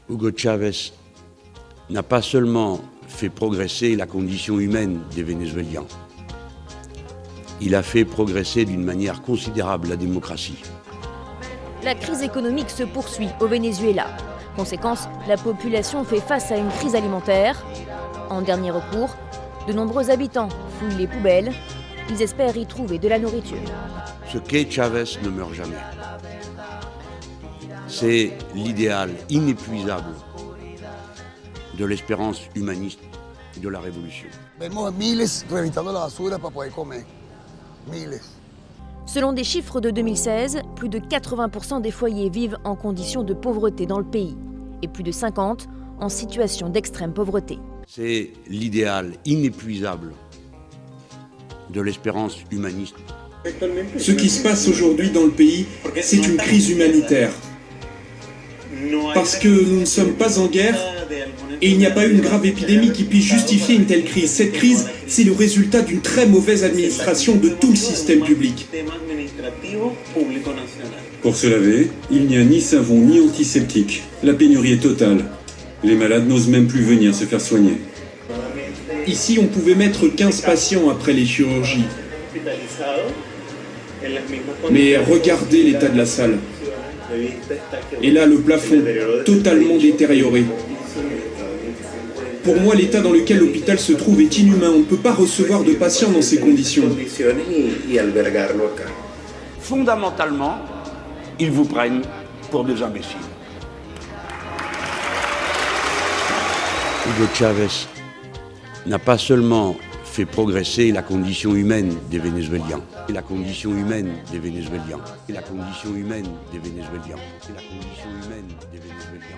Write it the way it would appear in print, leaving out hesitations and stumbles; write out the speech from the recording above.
Hugo Chávez n'a pas seulement fait progresser la condition humaine des Vénézuéliens, il a fait progresser d'une manière considérable la démocratie. La crise économique se poursuit au Venezuela. Conséquence, la population fait face à une crise alimentaire. En dernier recours, de nombreux habitants fouillent les poubelles. Ils espèrent y trouver de la nourriture. Ce qu'est Chávez ne meurt jamais. C'est l'idéal inépuisable de l'espérance humaniste de la révolution. Vemos miles reventando la basura para poder comer. Miles. Selon des chiffres de 2016, plus de 80% des foyers vivent en conditions de pauvreté dans le pays et plus de 50% en situation d'extrême pauvreté. C'est l'idéal inépuisable de l'espérance humaniste. Ce qui se passe aujourd'hui dans le pays, c'est une crise humanitaire. Parce que nous ne sommes pas en guerre et il n'y a pas eu une grave épidémie qui puisse justifier une telle crise. Cette crise, c'est le résultat d'une très mauvaise administration de tout le système public. Pour se laver, il n'y a ni savon ni antiseptique. La pénurie est totale. Les malades n'osent même plus venir se faire soigner. Ici, on pouvait mettre 15 patients après les chirurgies. Mais regardez l'état de la salle. Et là, le plafond, totalement détérioré. Pour moi, l'état dans lequel l'hôpital se trouve est inhumain. On ne peut pas recevoir de patients dans ces conditions. Fondamentalement, ils vous prennent pour des imbéciles. Hugo Chávez n'a pas seulement fait progresser la condition humaine des Vénézuéliens, la condition humaine des Vénézuéliens, la condition humaine des Vénézuéliens, la condition humaine des Vénézuéliens.